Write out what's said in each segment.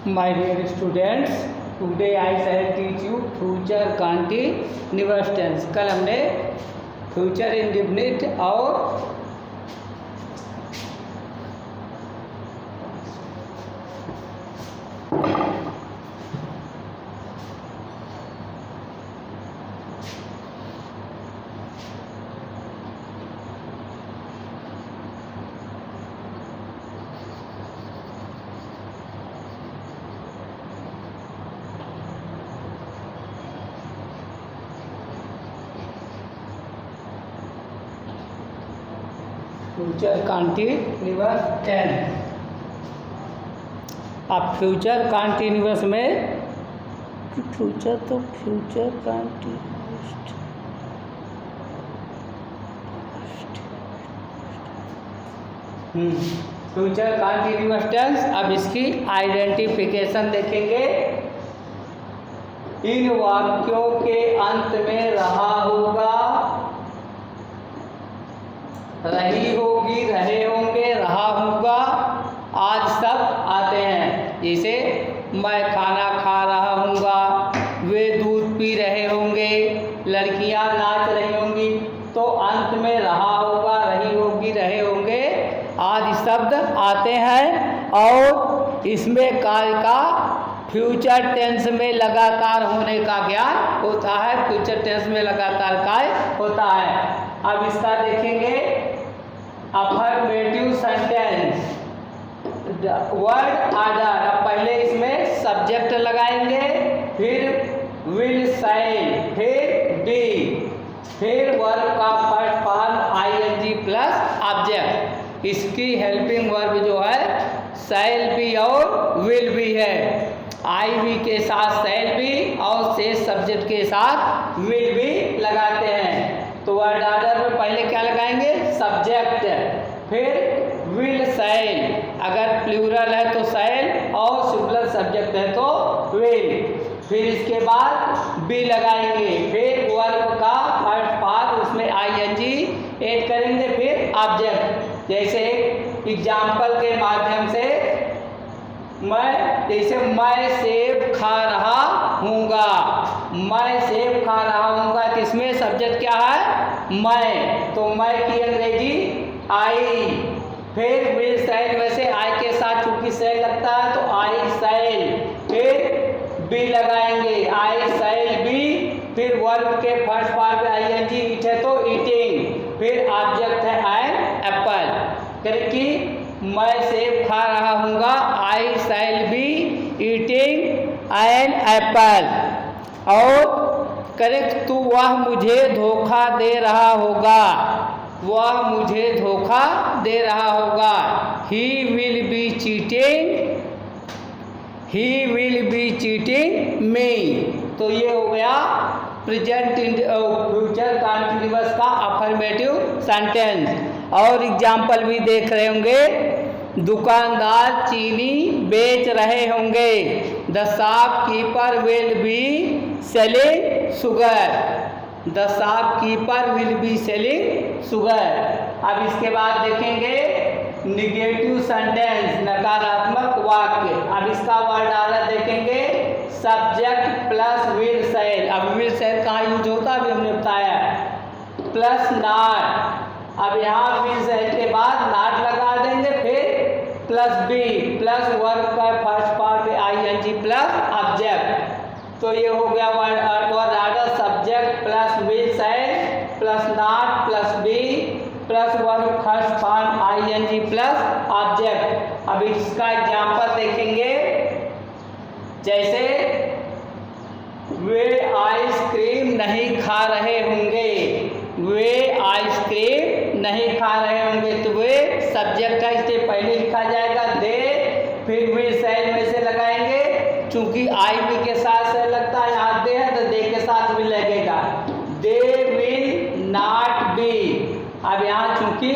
My dear students, today I shall teach you future continuous tense। कल हमने future indefinite और future continuous tense. अब future continuous में future continuous future continuous tense. अब इसकी identification देखेंगे। इन वाक्यों के अंत में रहा होगा, रही होगी, रहे होंगे, रहा होगा, आज सब आते हैं। जैसे मैं खाना खा रहा हूँगा, वे दूध पी रहे होंगे, लड़कियाँ नाच रही होंगी। तो अंत में रहा होगा, रही होगी, रहे होंगे, आज शब्द आते हैं। और इसमें कार्य का फ्यूचर टेंस में लगातार होने का ज्ञान होता है। फ्यूचर टेंस में लगातार कार्य होता है। अब इसका देखेंगे अफर्मेटिव सेंटेंस, वर्ड ऑर्डर। अब पहले इसमें सब्जेक्ट लगाएंगे, फिर विल, शैल, फिर बी, फिर वर्ब का first form ING plus object. इसकी हेल्पिंग वर्ब जो है शैल भी और विल भी है। आई भी के साथ शैल भी और शेष सब्जेक्ट के साथ विल भी लगाते हैं। तो वर्ड ऑर्डर में पहले क्या लगाएंगे? सब्जेक्ट, फिर विल, शैल। अगर प्लूरल है तो शैल और सिंगुलर सब्जेक्ट है तो विल। फिर इसके बाद बी लगाएंगे, फिर वर्ब का फर्स्ट पार्ट, उसमें आईएनजी ऐड करेंगे, फिर ऑब्जेक्ट। जैसे एग्जाम्पल के माध्यम से जैसे मैं सेब खा रहा हूँगा, मैं सेब खा रहा हूँगा, किसमें सब्जेक्ट क्या है? मैं। तो मैं की अंग्रेजी आई। फिर विल, शैल में से आई के साथ चूंकि शैल लगता है तो आई शैल। फिर बी लगाएंगे, आई शैल बी। फिर वर्ब के फर्स्ट पार्ट में आईएनजी ईट है तो ईटिंग। फिर ऑब्जेक्ट है एन एप्पल। करेक्ट कि मैं सेब खा रहा हूँगा, I shall be eating an apple. और करेक्ट, तो वह मुझे धोखा दे रहा होगा, वह मुझे धोखा दे रहा होगा। He will be cheating, he will be cheating मी। तो ये हो गया प्रेजेंट फ्यूचर कंटिन्यूअस का अफर्मेटिव सेंटेंस। और एग्जाम्पल भी देख रहे होंगे। दुकानदार चीनी बेच रहे होंगे, the shopkeeper will be selling sugar, the shopkeeper will be selling sugar. अब इसके बाद देखेंगे निगेटिव सेंटेंस, नकारात्मक वाक्य। अब इसका वर्ड ऑर्डर देखेंगे, सब्जेक्ट प्लस विल, शैल। अब विल, शैल कहाँ यूज होता है अभी हमने बताया, प्लस नॉट। अब यहाँ विल, शैल के बाद नॉट लगा देंगे, फिर प्लस बी, प्लस वर्ब का फर्स्ट पार्ट में आईएनजी प्लस ऑब्जेक्ट। तो ये हो गया word order, subject plus will, shall plus not plus be plus verb first form ING plus object. अब इसका एग्जाम्पल देखेंगे। जैसे वे आइसक्रीम नहीं खा रहे होंगे, वे आइसक्रीम नहीं खा रहे होंगे। तो वे सब्जेक्ट का इससे पहले लिखा जाएगा दे, फिर विल, शैल में से लगाएंगे। चूंकि आई भी के साथ शैल लगता है, यहाँ दे है तो दे के साथ भी लगेगा, दे विल नॉट बी। अब यहाँ चूंकि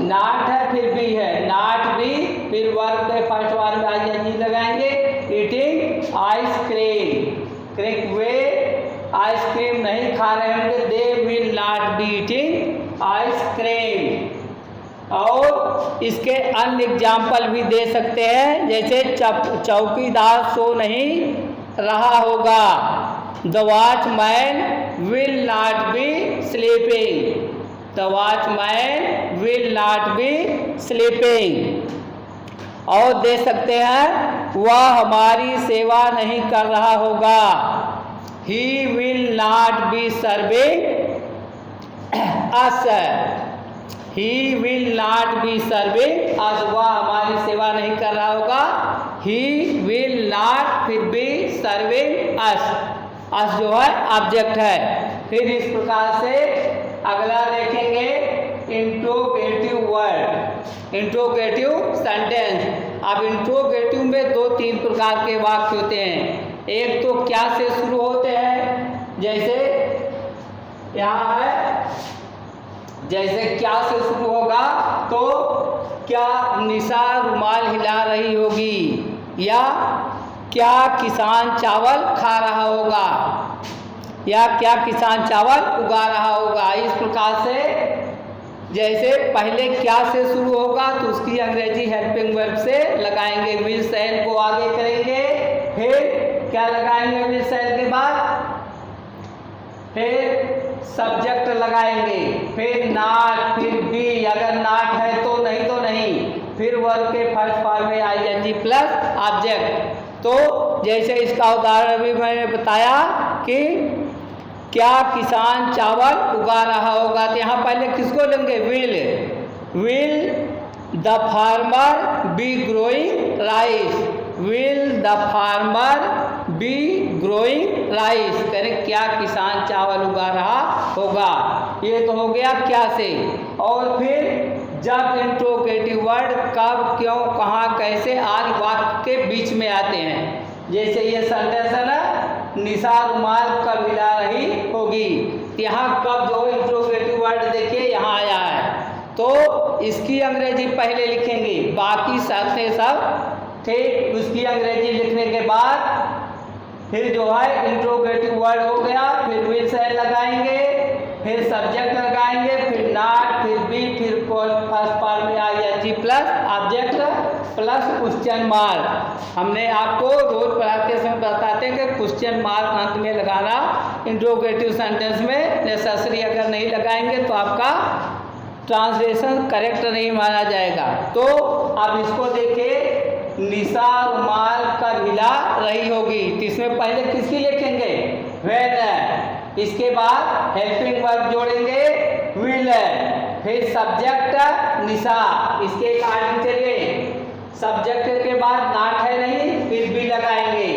नॉट है फिर बी है, नॉट बी, फिर वर्ब के फर्स्ट वर्ब में आईएनजी लगाएंगे, ईटिंग आइसक्रीम। करेक्ट, वे आइसक्रीम नहीं खा रहे होंगे, they will not be eating ice cream. और इसके अन्य एग्जाम्पल भी दे सकते हैं, जैसे चौकीदार सो नहीं रहा होगा, the watchman will not be sleeping, the watchman will not be sleeping. और दे सकते हैं, वह हमारी सेवा नहीं कर रहा होगा, he will not be serving us, he will not be serving us, वह हमारी सेवा नहीं कर रहा होगा, ही विल नॉट फिर बी सर्विंग अस, अस जो है ऑब्जेक्ट है। फिर इस प्रकार से अगला देखेंगे इंट्रोगेटिव वर्ड, इंट्रोगेटिव सेंटेंस। अब इंट्रोगेटिव में 2-3 प्रकार के वाक्य होते हैं। एक तो क्या से शुरू होते हैं, जैसे यहाँ है, जैसे क्या से शुरू होगा तो क्या निशा रुमाल हिला रही होगी, या क्या किसान चावल खा रहा होगा, या क्या किसान चावल उगा रहा होगा। इस प्रकार से जैसे पहले क्या से शुरू होगा तो उसकी अंग्रेजी हेल्पिंग वर्ब से लगाएंगे, विल सेल को आगे करेंगे, फिर क्या लगाएंगे विल सेल के बाद, फिर सब्जेक्ट लगाएंगे, फिर नॉट, फिर बी, अगर नॉट है तो नहीं, फिर वर्ब के फर्स्ट फॉर्म में आईएनजी प्लस ऑब्जेक्ट। तो जैसे इसका उदाहरण भी मैंने बताया कि क्या किसान चावल उगा रहा होगा, तो यहाँ पहले किसको लेंगे, will the farmer B growing rice, will the farmer B growing rice, करें क्या किसान चावल उगा रहा होगा। ये तो हो गया क्या से। और फिर जब इंट्रोगेटिव वर्ड कब, क्यों, कहाँ, कैसे आदि वाक्य के बीच में आते हैं, जैसे ये सेंटेंस है ना, निशा रुमाल कब हिला रही होगी, यहाँ कब जो इंट्रोगेटिव वर्ड देखिए यहाँ आया है, तो इसकी अंग्रेजी पहले लिखेंगे, बाकी शर्तें सब ठीक, उसकी अंग्रेजी लिखने के बाद फिर जो है इंट्रोगेटिव वर्ड हो गया, फिर विल से लगाएंगे, फिर सब्जेक्ट लगाएंगे, फिर नॉट, फिर बी, फिर फर्स्ट पार्ट में ING plus object plus question mark. हमने आपको रोज पढ़ाते समय बताते हैं कि क्वेश्चन मार्क अंत में लगाना इंट्रोगेटिव सेंटेंस में नेसेसरी, अगर नहीं लगाएंगे तो आपका ट्रांसलेशन करेक्ट नहीं माना जाएगा। तो अब इसको देखिए, निशा रुमाल कब हिला रही होगी, तो इसमें पहले किसकी लिखेंगे, व्हेन, इसके बाद हेल्पिंग वर्ब जोड़ेंगे विल, फिर सब्जेक्ट निशा, इसके आगे चलिए, सब्जेक्ट के बाद नॉट है नहीं, फिर भी लगाएंगे,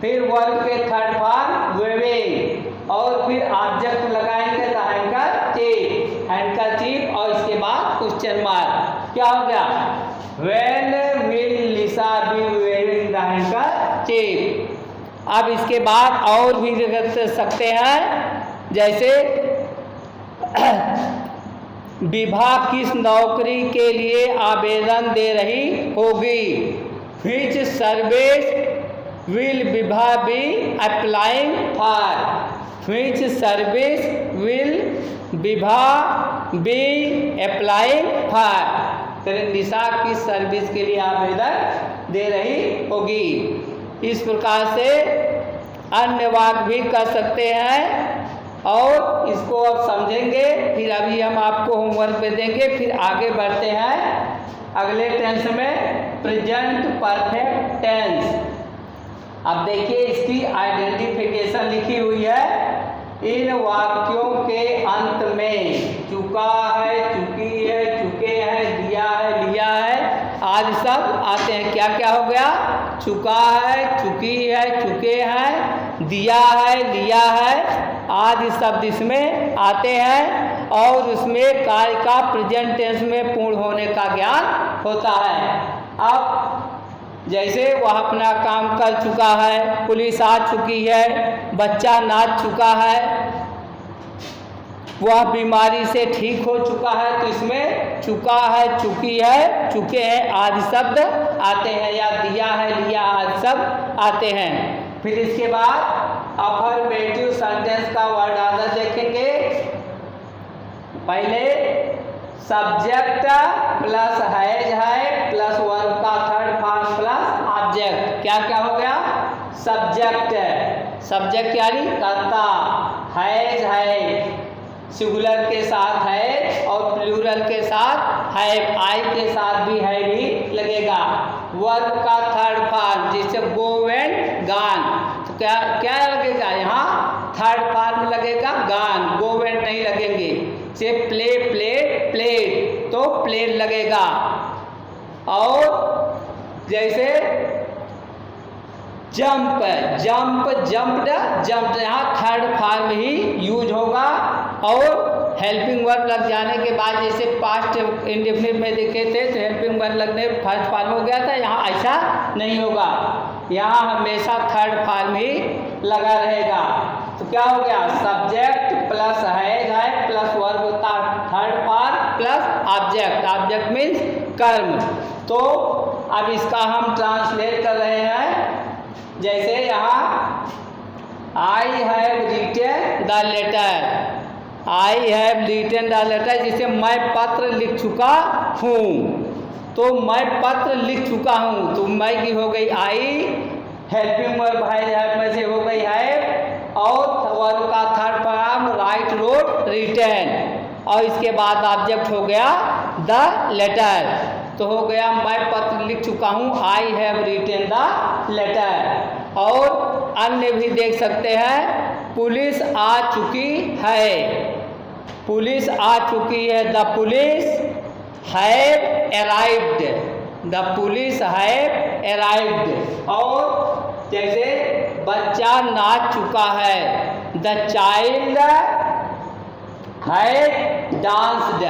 फिर वर्ब के थर्ड फॉर्म वेविंग, और फिर ऑब्जेक्ट लगाएंगे द हैंडकरचीफ, हैंडकरचीफ, और इसके बाद क्वेश्चन मार्क। क्या हो गया, when will Nisha B wearing the handkerchief. अब इसके बाद और भी कर सकते हैं, जैसे विभा किस नौकरी के लिए आवेदन दे रही होगी, which service will Vibha be applying for, which service will Vibha be applying for, Nisha किस सर्विस के लिए आवेदन दे रही होगी। इस प्रकार से अन्य वाक्य भी कर सकते हैं, और इसको अब समझेंगे, फिर अभी हम आपको होमवर्क पे देंगे, फिर आगे बढ़ते हैं अगले टेंस में, प्रेजेंट परफेक्ट टेंस। अब देखिए इसकी आइडेंटिफिकेशन लिखी हुई है, इन वाक्यों के अंत में चुका है, चुकी है, चुके हैं, दिया है, लिया है आदि सब आते हैं। क्या क्या हो गया, चुका है, चुकी है, चुके हैं, दिया है, लिया है आदि शब्द इसमें आते हैं, और उसमें कार्य का प्रेजेंट टेंस में पूर्ण होने का ज्ञान होता है। अब जैसे वह अपना काम कर चुका है, पुलिस आ चुकी है, बच्चा नाच चुका है, वह बीमारी से ठीक हो चुका है, तो इसमें चुका है, चुकी है, चुके हैं आदि शब्द आते हैं, या दिया है, लिया आदि शब्द आते हैं। फिर इसके बाद अफर्मेटिव सेंटेंस का वर्ड ऑर्डर देखेंगे। पहले सब्जेक्ट प्लस है प्लस वर्ब का थर्ड फॉर्म प्लस ऑब्जेक्ट। क्या क्या हो गया? सब्जेक्ट यानी कर्ता, है सिंगुलर के साथ है और प्लूरल के साथ है, आई के साथ भी है भी लगेगा। वर्ब का थर्ड फॉर्म जिससे गो वेंट गान, तो क्या क्या लगेगा यहाँ? थर्ड फॉर्म लगेगा गान, गो वेंट नहीं लगेंगे। से प्ले प्लेड प्लेड तो प्लेड लगेगा। और जैसे जंप जंप्ड यहाँ थर्ड फॉर्म ही यूज होगा। और हेल्पिंग वर्ब लग जाने के बाद जैसे पास्ट इंडेफिनिट में देखे थे तो हेल्पिंग वर्ब लगने फर्स्ट फॉर्म हो गया था, यहाँ ऐसा नहीं होगा, यहाँ हमेशा थर्ड फॉर्म ही लगा रहेगा। तो क्या हो गया? सब्जेक्ट प्लस है प्लस वर्ब होता third form plus object means कर्म। तो अब इसका हम ट्रांसलेट कर रहे हैं। जैसे यहाँ I have written the letter, I have written the letter, जिसे मैं पत्र लिख चुका हूँ। तो मैं पत्र लिख चुका हूँ, तो मैं की हो गई आई, हेल्पिंग वर्ब है में से हो गई है, और वर्ब का third form write wrote written, और इसके बाद ऑब्जेक्ट हो गया द लेटर। तो हो गया मैं पत्र लिख चुका हूँ, I have written the letter. और अन्य भी देख सकते हैं, पुलिस आ चुकी है, पुलिस आ चुकी है, the police have arrived, the police have arrived. और जैसे बच्चा नाच चुका है, the child have danced,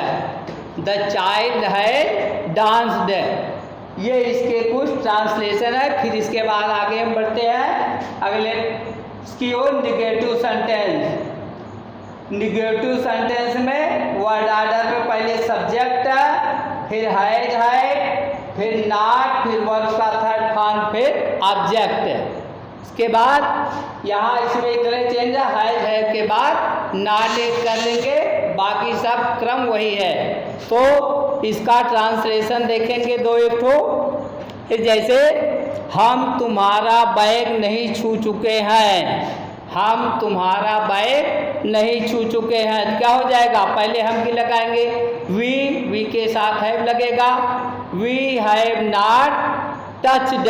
the child have danced. ये इसके कुछ ट्रांसलेशन है। फिर इसके बाद आगे हम बढ़ते हैं अगले इसकी ओर, निगेटिव सेंटेंस। निगेटिव सेंटेंस में वर्ड ऑर्डर में पहले सब्जेक्ट, फिर है, फिर नॉट, फिर वर्ब का थर्ड फॉर्म, फिर ऑब्जेक्ट। इसके बाद यहाँ इसमें कलर चेंज है के बाद नॉट एक कर लेंगे, बाकी सब क्रम वही है। तो इसका ट्रांसलेशन देखेंगे दो एक ठो। जैसे हम तुम्हारा बैग नहीं छू चुके हैं, हम तुम्हारा बैग नहीं छू चुके हैं, तो क्या हो जाएगा? पहले हम की लगाएंगे वी के साथ हैव लगेगा, we have not touched,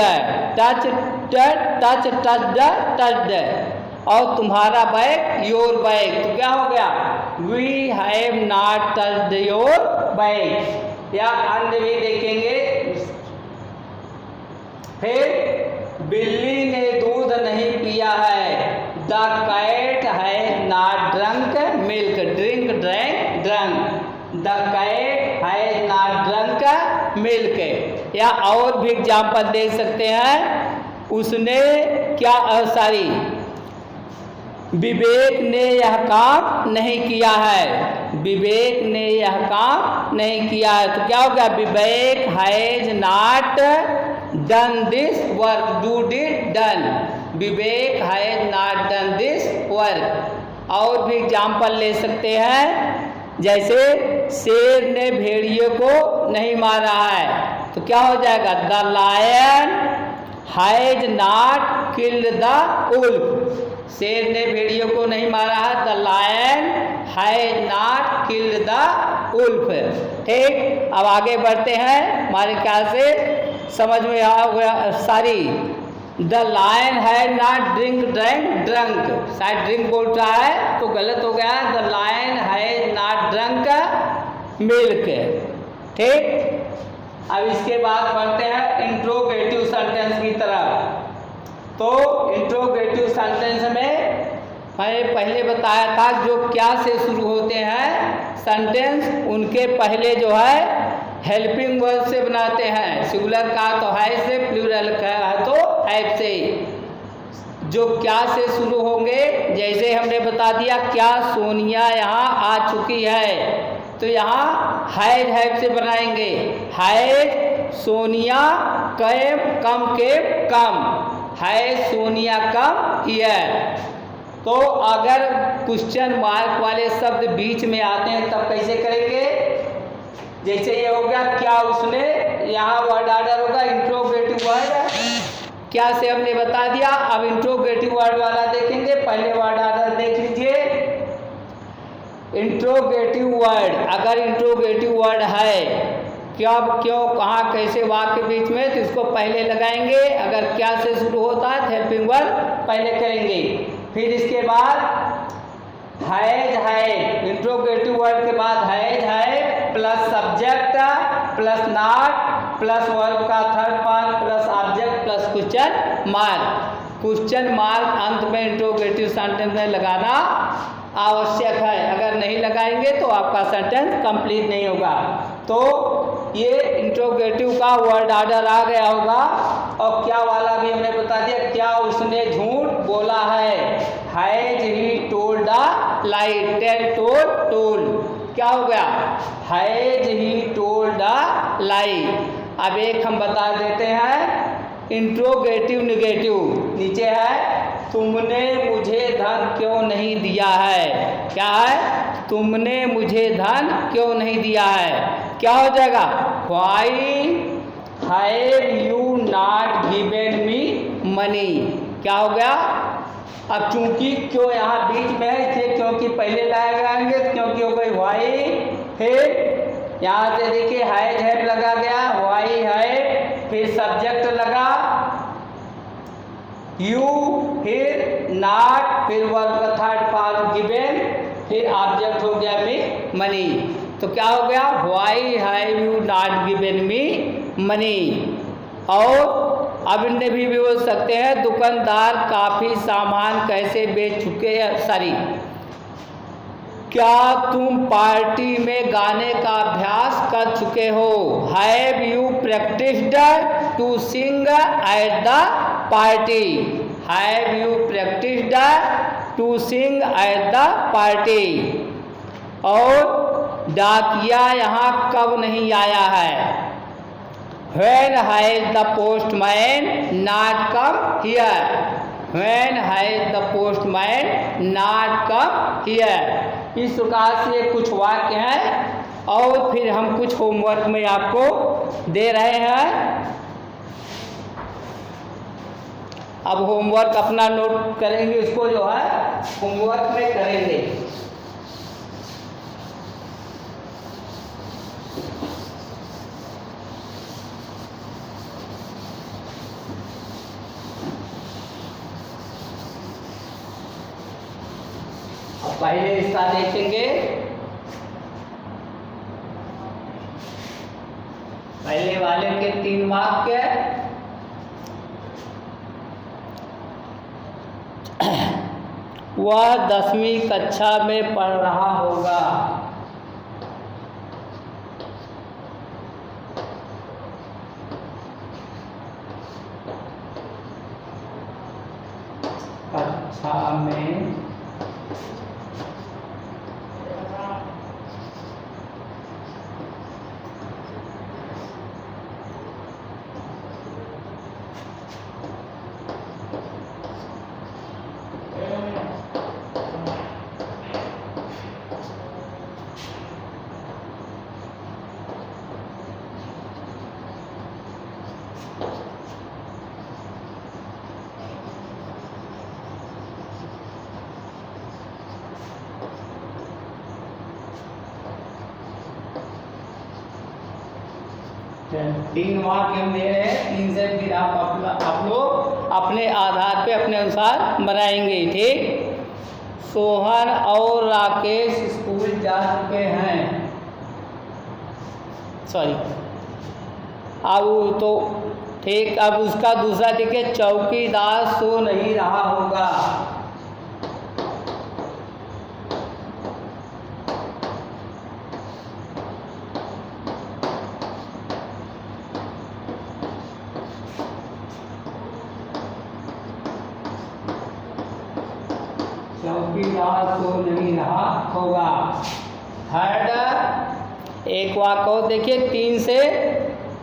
touched, और तुम्हारा बैग योर बैग, तो क्या हो गया? We have not touched your bag. या अन्य भी देखेंगे। फिर बिल्ली ने दूध नहीं पिया है, the cat has not drunk milk, drunk, the cat has not drunk milk. या और भी एग्जाम्पल देख सकते हैं। उसने क्या विवेक ने यह काम नहीं किया है, विवेक ने यह काम नहीं किया है, तो क्या हो गया? Vivek has not done this work, do did done, Vivek has not done this work. और भी एग्जाम्पल ले सकते हैं। जैसे शेर ने भेड़िए को नहीं मारा है, तो क्या हो जाएगा? The lion has not killed the wolf, शेर ने भेड़ियों को नहीं मारा है, the lion has not killed the wolf. ठीक, अब आगे बढ़ते हैं। हमारे ख्याल से समझ में आ गया सारी। The lion has not drunk, शायद ड्रिंक बोल रहा है तो गलत हो गया, the lion has not drunk milk. ठीक, अब इसके बाद बढ़ते हैं इंट्रोगेटिव सेंटेंस की तरफ। तो इंट्रोगेटिव सेंटेंस में मैंने पहले बताया था जो क्या से शुरू होते हैं सेंटेंस, उनके पहले जो है हेल्पिंग वर्ब से बनाते हैं। सिंगुलर का तो है से, प्लूरल का है तो हैव से। जो क्या से शुरू होंगे, जैसे हमने बता दिया क्या सोनिया यहाँ आ चुकी है, तो यहाँ हैव से बनाएंगे। हैव सोनिया कम है, सोनिया कम हियर। तो अगर क्वेश्चन मार्क वाले शब्द बीच में आते हैं तब कैसे करेंगे? जैसे ये हो गया क्या उसने, यहाँ वर्ड ऑर्डर होगा इंट्रोगेटिव वर्ड, क्या से हमने बता दिया। अब इंट्रोगेटिव वर्ड वाला देखेंगे, पहले वर्ड ऑर्डर देख लीजिए। इंट्रोगेटिव वर्ड, अगर इंट्रोगेटिव वर्ड है कब, क्यों, कहाँ, कैसे, वाक्य के बीच में, तो इसको पहले लगाएंगे। अगर क्या से शुरू होता है तो हेल्पिंग वर्ड पहले करेंगे। फिर इसके बाद है, इंट्रोगेटिव वर्ड के बाद है plus subject plus not plus verb का third part plus object plus question mark. Question mark अंत में इंट्रोगेटिव सेंटेंस में लगाना आवश्यक है। अगर नहीं लगाएंगे तो आपका सेंटेंस कंप्लीट नहीं होगा। तो ये इंट्रोगेटिव का वर्ड ऑर्डर आ गया होगा। और क्या वाला भी हमने बता दिया, क्या उसने झूठ बोला है। Has he told the lie, tell, told, क्या हो गया, has he told the lie. अब एक हम बता देते हैं इंट्रोगेटिव निगेटिव, नीचे है तुमने मुझे धन क्यों नहीं दिया है। क्या है, तुमने मुझे धन क्यों नहीं दिया है। क्या हो जाएगा, why have you not given me money. क्या हो गया, अब चूंकि क्यों यहाँ बीच में है इसलिए क्योंकि पहले लगाएंगे, क्योंकि हो गई व्हाई। फिर यहाँ से देखिए हैज हैव लगा गया, व्हाई है, फिर सब्जेक्ट लगा यू, फिर नॉट, फिर वर्ब का थर्ड पार्ट गिवन, फिर ऑब्जेक्ट हो गया मी मनी। तो क्या हो गया, why have you not given me money. और अब इन्हें भी बोल सकते हैं दुकानदार काफ़ी सामान कैसे बेच चुके हैं, सॉरी, क्या तुम पार्टी में गाने का अभ्यास कर चुके हो। Have you practised to sing at the party. Have you practised to sing at the party. और डाकिया यहाँ कब नहीं आया है। When has the postman not come here? When has the postman not come here? इस प्रकार से कुछ वाक्य हैं और फिर हम कुछ होमवर्क में आपको दे रहे हैं। अब होमवर्क अपना नोट करेंगे, इसको जो है होमवर्क में करेंगे। पहले इसका देखेंगे, पहले वाले के 3 वाक्य। वह 10वीं कक्षा में पढ़ रहा होगा। कक्षा में तीन वाक्य हम दे रहे हैं, 3 से फिर आप लोग अपने आधार पे अपने अनुसार बनाएंगे। ठीक, सोहन और राकेश स्कूल जा चुके हैं। सॉरी, अब तो ठीक, अब उसका दूसरा देखिए, चौकीदार सो नहीं रहा होगा। चौकीदार सो नहीं रहा होगा। थर्ड एक वाक्य और देखिए, 3 से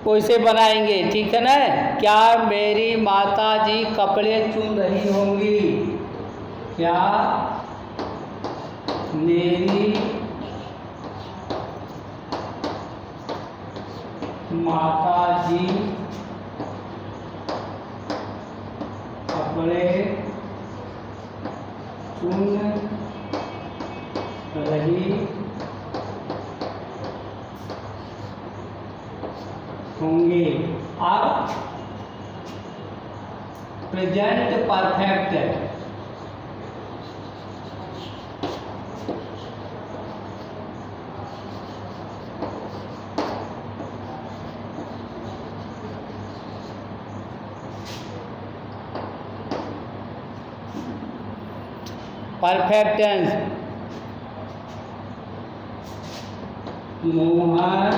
वैसे बनाएंगे। ठीक है ना, क्या मेरी माता जी कपड़े चुन रही होंगी। क्या मेरी माता जी कपड़े चुन रही होंगी। अब present perfect perfect tense Mohan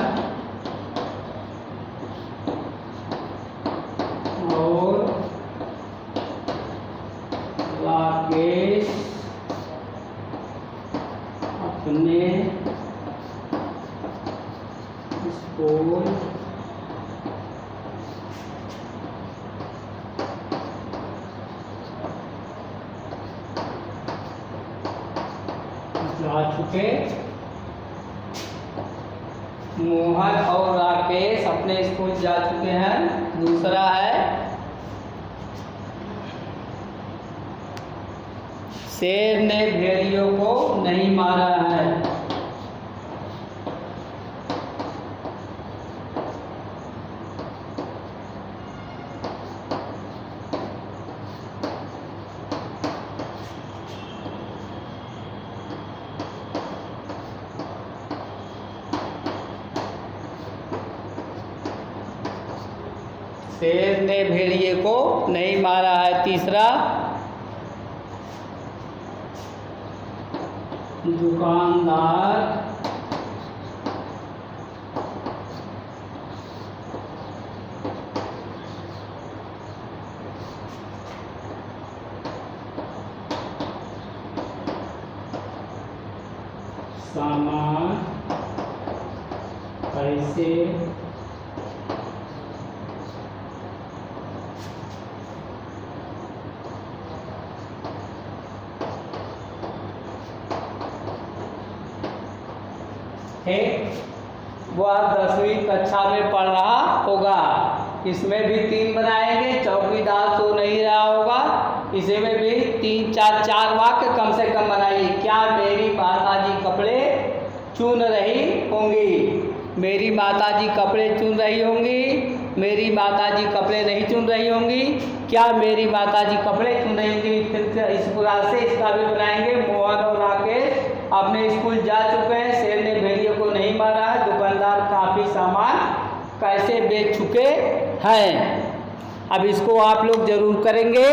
और राकेश अपने स्कूल जा चुके। मोहन और राकेश अपने स्कूल जा चुके हैं। दूसरा है शेर ने भेड़ियों को नहीं मारा है। शेर ने भेड़िए को नहीं मारा है। तीसरा दुकानदार सामान पैसे है। वो आप 10वीं कक्षा में पढ़ रहा होगा। इसमें भी 3 बनाएंगे। चौकीदार तो नहीं रहा होगा, इसमें भी 3-4 वाक्य कम से कम बनाइए। क्या मेरी माताजी कपड़े चुन रही होंगी? मेरी माताजी कपड़े चुन रही होंगी। मेरी माताजी कपड़े नहीं चुन रही होंगी। क्या मेरी माताजी कपड़े चुन रही होंगी? फिर इस प्रकार से इसका भी बनाएंगे। मोहन और राकेश अपने स्कूल जा चुके हैं। शेर ने भेड़ियों को नहीं मारा है। दुकानदार काफ़ी सामान पैसे बेच चुके हैं। अब इसको आप लोग जरूर करेंगे।